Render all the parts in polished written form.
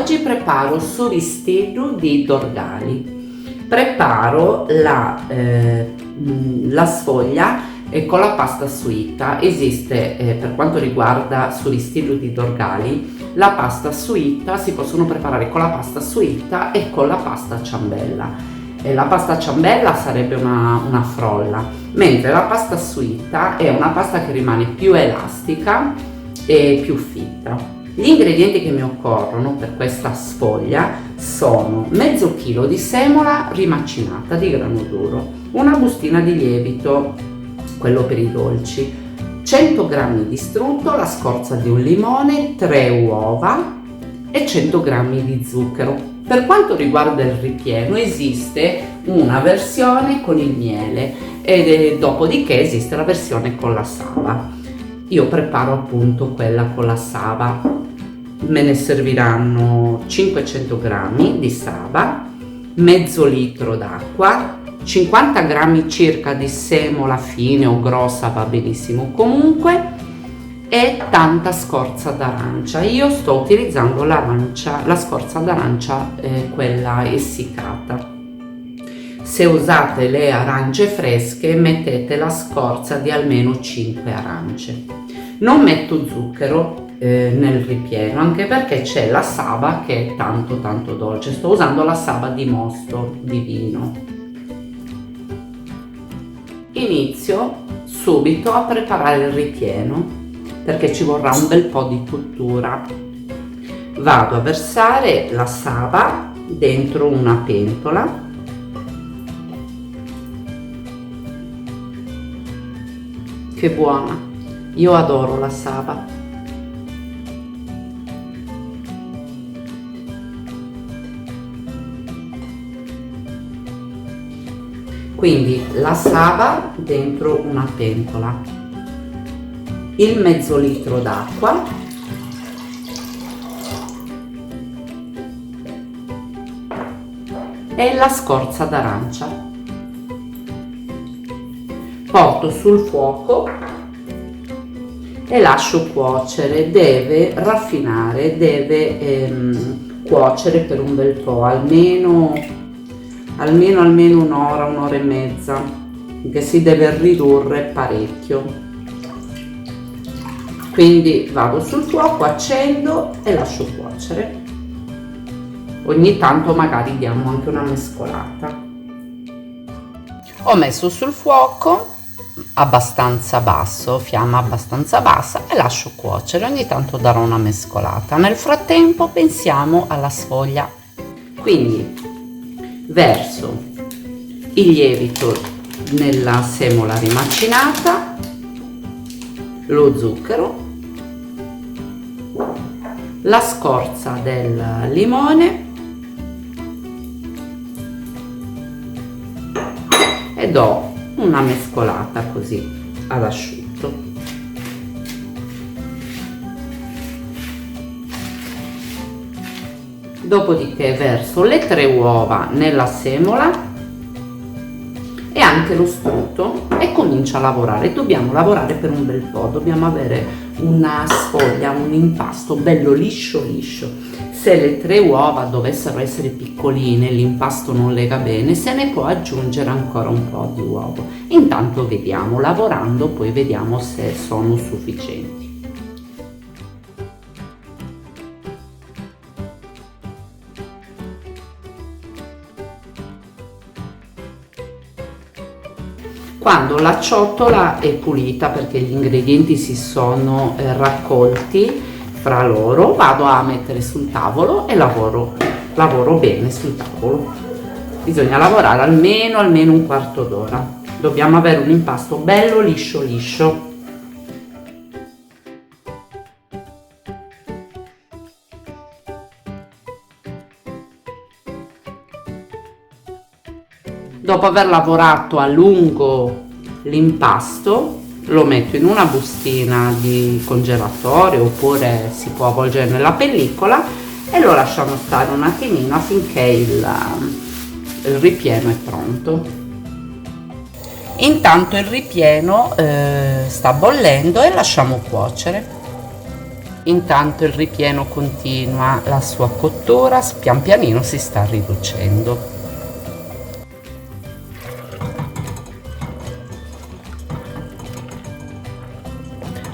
oggi preparo suristeddu di Dorgali. Preparo la sfoglia con la pasta suita. Esiste, per quanto riguarda suristeddu di Dorgali, la pasta suita si possono preparare con la pasta suita e con la pasta ciambella. La pasta ciambella sarebbe una frolla, mentre la pasta suita è una pasta che rimane più elastica e più fitta. Gli ingredienti che mi occorrono per questa sfoglia sono mezzo chilo di semola rimacinata di grano duro, una bustina di lievito, quello per i dolci, 100 g di strutto, la scorza di un limone, 3 uova e 100 g di zucchero. Per quanto riguarda il ripieno, esiste una versione con il miele e dopodiché esiste la versione con la saba. Io preparo appunto quella con la saba. Me ne serviranno 500 g di saba, mezzo litro d'acqua, 50 g circa di semola fine o grossa, va benissimo comunque, e tanta scorza d'arancia. Io sto utilizzando la scorza d'arancia, quella essiccata. Se usate le arance fresche, mettete la scorza di almeno 5 arance. Non metto zucchero nel ripieno, anche perché c'è la saba che è tanto dolce. Sto usando la saba di mosto di vino. Inizio subito a preparare il ripieno, perché ci vorrà un bel po' di cottura. Vado a versare la saba dentro una pentola. Che buona, io adoro la saba. Quindi la saba dentro una pentola, il mezzo litro d'acqua, e la scorza d'arancia. Porto sul fuoco e lascio cuocere. Deve raffinare, deve cuocere per un bel po', almeno un'ora, un'ora e mezza, che si deve ridurre parecchio. Quindi vado sul fuoco, accendo e lascio cuocere. Ogni tanto magari diamo anche una mescolata. Ho messo sul fuoco abbastanza basso, fiamma abbastanza bassa, e lascio cuocere. Ogni tanto darò una mescolata. Nel frattempo pensiamo alla sfoglia. Quindi verso il lievito nella semola rimacinata, lo zucchero, la scorza del limone e do una mescolata così all'asciutto. Dopodiché verso le 3 uova nella semola e anche lo strutto e comincio a lavorare. Dobbiamo lavorare per un bel po', dobbiamo avere una sfoglia, un impasto bello liscio. Se le 3 uova dovessero essere piccoline, l'impasto non lega bene, se ne può aggiungere ancora un po' di uovo. Intanto vediamo, lavorando poi vediamo se sono sufficienti. Quando la ciotola è pulita, perché gli ingredienti si sono raccolti fra loro, vado a mettere sul tavolo e lavoro bene sul tavolo. Bisogna lavorare almeno un quarto d'ora. Dobbiamo avere un impasto bello liscio. Dopo aver lavorato a lungo l'impasto, lo metto in una bustina di congelatore oppure si può avvolgere nella pellicola e lo lasciamo stare un attimino affinché il ripieno è pronto. Intanto il ripieno sta bollendo e lasciamo cuocere. Intanto il ripieno continua la sua cottura, pian pianino si sta riducendo.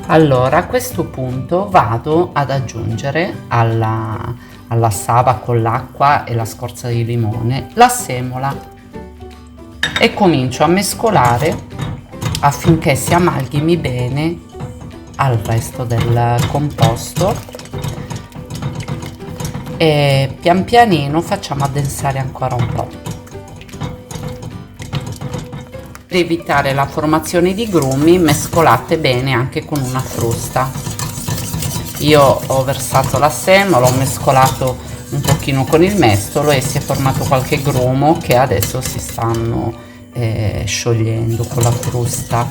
Allora a questo punto vado ad aggiungere alla saba con l'acqua e la scorza di limone la semola e comincio a mescolare affinché si amalgami bene al resto del composto e pian pianino facciamo addensare ancora un po'. Per evitare la formazione di grumi mescolate bene anche con una frusta. Io ho versato la semola, ho mescolato un pochino con il mestolo e si è formato qualche grumo che adesso si stanno sciogliendo con la frusta.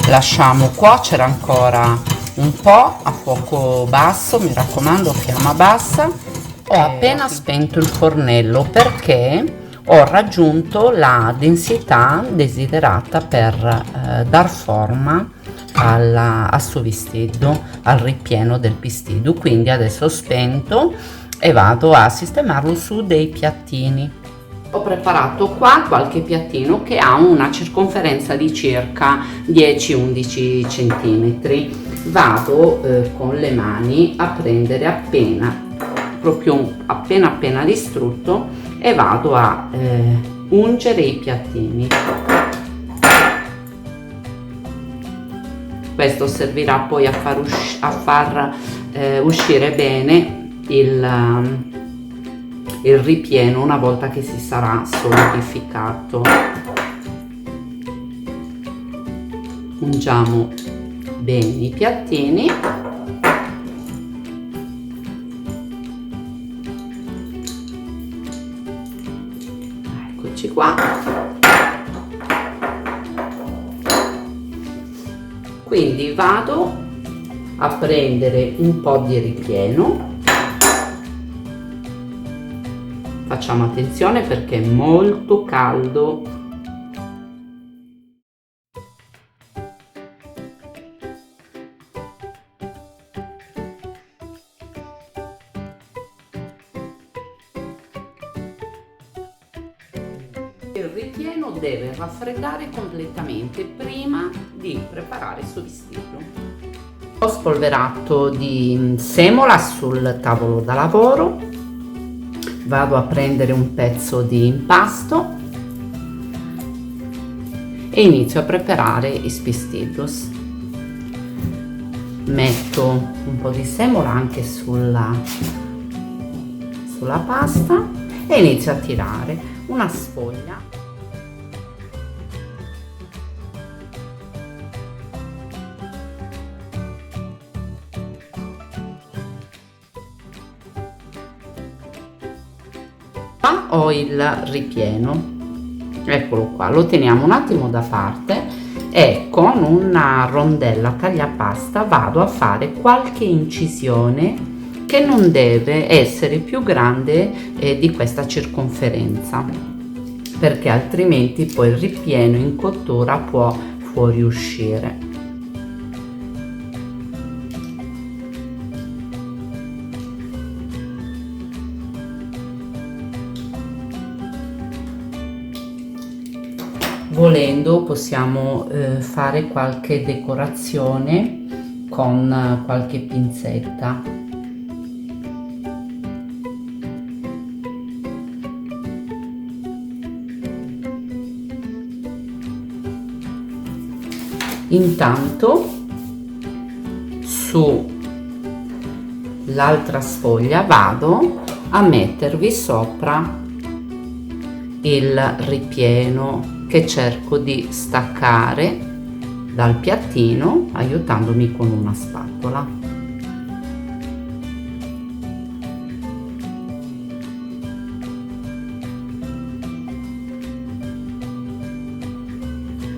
Lasciamo cuocere ancora un po' a fuoco basso, mi raccomando, fiamma bassa. Ho appena spento il fornello perché ho raggiunto la densità desiderata per dar forma al suo vestito, al ripieno del vestito. Quindi adesso ho spento e vado a sistemarlo su dei piattini. Ho preparato qua qualche piattino che ha una circonferenza di circa 10-11 centimetri. Vado con le mani a prendere appena distrutto e vado a ungere i piattini. Questo servirà poi a far uscire bene il ripieno una volta che si sarà solidificato. Ungiamo bene i piattini. Eccoci qua. Quindi vado a prendere un po' di ripieno. Facciamo attenzione perché è molto caldo. Il ripieno deve raffreddare completamente prima di preparare il suo vestito. Ho spolverato di semola sul tavolo da lavoro. Vado a prendere un pezzo di impasto e inizio a preparare i spestillos. Metto un po' di semola anche sulla pasta e inizio a tirare una sfoglia. Qua ho il ripieno, eccolo qua, lo teniamo un attimo da parte e con una rondella tagliapasta vado a fare qualche incisione che non deve essere più grande di questa circonferenza, perché altrimenti poi il ripieno in cottura può fuoriuscire. Volendo possiamo fare qualche decorazione con qualche pinzetta. Intanto su l'altra sfoglia vado a mettervi sopra il ripieno che cerco di staccare dal piattino aiutandomi con una spatola.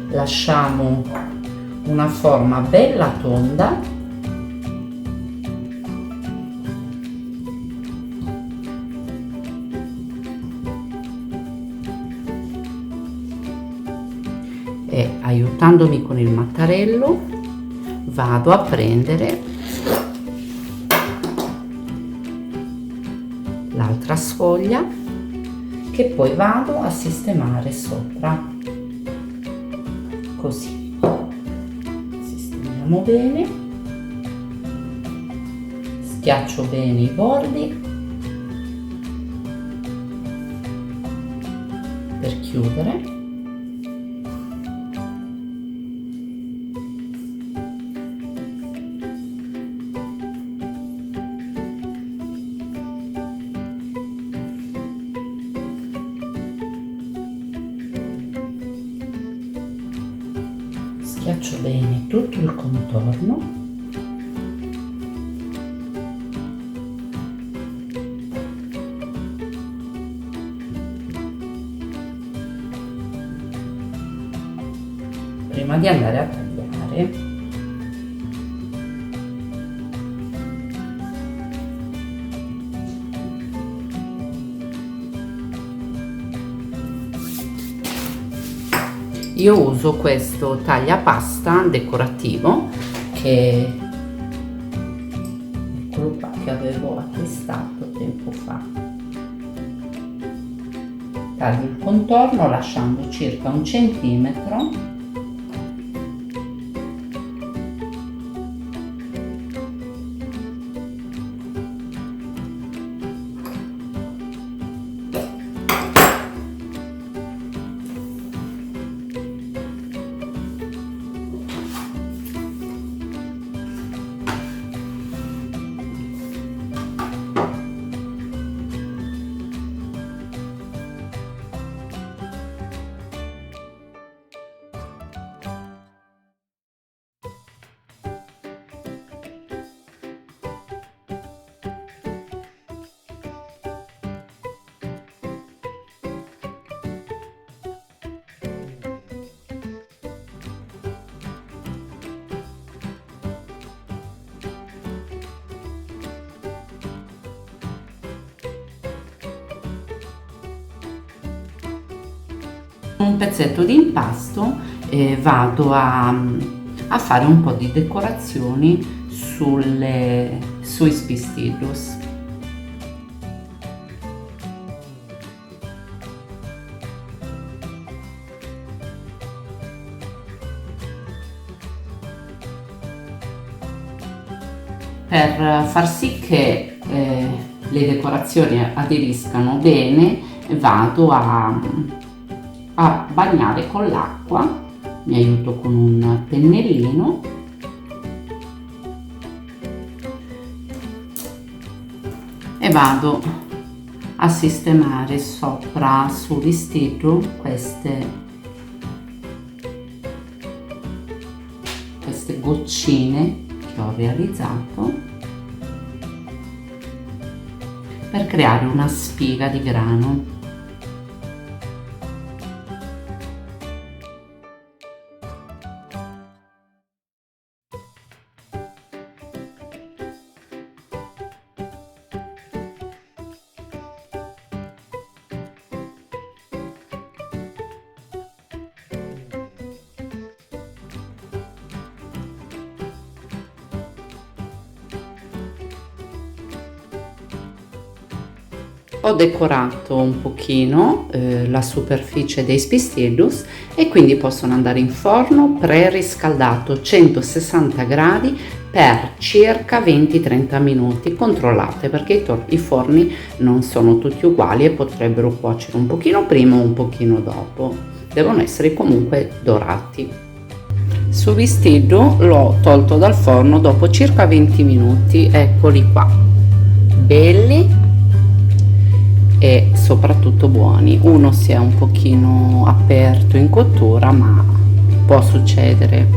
Lasciamo una forma bella tonda . E aiutandomi con il mattarello vado a prendere l'altra sfoglia che poi vado a sistemare sopra, così sistemiamo bene, schiaccio bene i bordi per chiudere. Schiaccio bene tutto il contorno. Prima di andare a tagliare, io uso questo tagliapasta decorativo che, eccolo qua, che avevo acquistato tempo fa. Taglio il contorno lasciando circa 1 centimetro . Un pezzetto di impasto vado a fare un po' di decorazioni sui spistillus. Per far sì che le decorazioni aderiscano bene, vado a bagnare con l'acqua, mi aiuto con un pennellino e vado a sistemare sopra sul vestito queste goccine che ho realizzato per creare una spiga di grano. Ho decorato un pochino la superficie dei spistillus e quindi possono andare in forno preriscaldato 160 gradi per circa 20-30 minuti. Controllate perché i forni non sono tutti uguali e potrebbero cuocere un pochino prima o un pochino dopo. Devono essere comunque dorati. Sul vistillo l'ho tolto dal forno dopo circa 20 minuti, eccoli qua, belli e soprattutto buoni. Uno si è un pochino aperto in cottura, ma può succedere.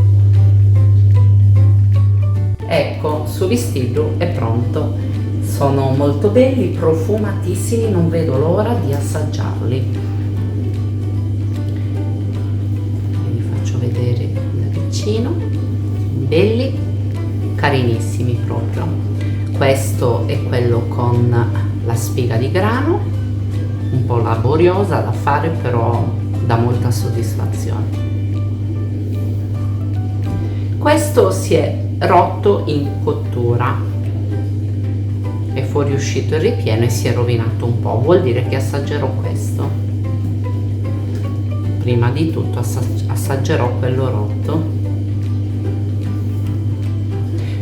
Ecco, sul vistillo è pronto. Sono molto belli, profumatissimi, non vedo l'ora di assaggiarli. Vi faccio vedere da vicino. Belli, carinissimi proprio. Questo è quello con la spiga di grano, un po' laboriosa da fare, però dà molta soddisfazione. Questo si è rotto in cottura, è fuoriuscito il ripieno e si è rovinato un po', vuol dire che assaggerò questo. Prima di tutto assaggerò quello rotto.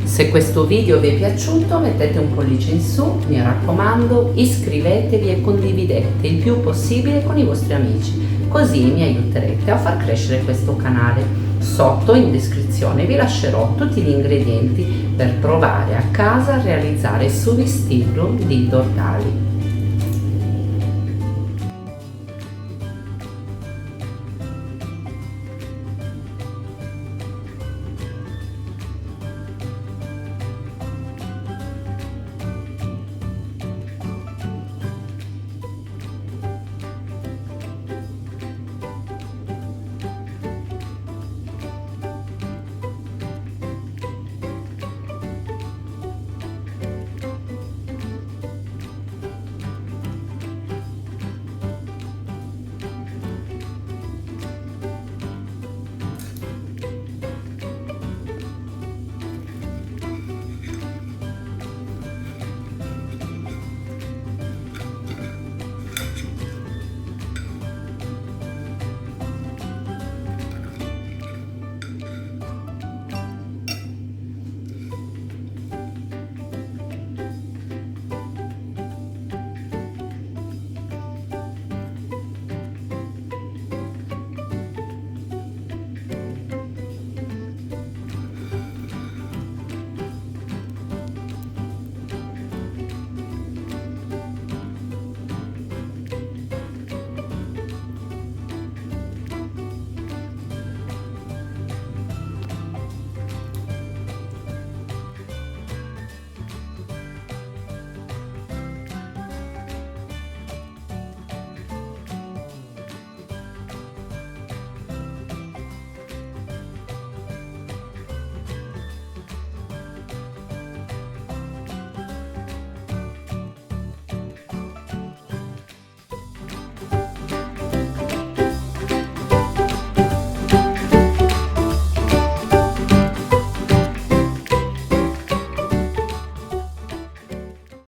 Se questo video vi è piaciuto mettete un pollice in su, mi raccomando, iscrivetevi e condividete il più possibile con i vostri amici, così mi aiuterete a far crescere questo canale. Sotto in descrizione vi lascerò tutti gli ingredienti per provare a casa a realizzare il suvistillo di Dorgali.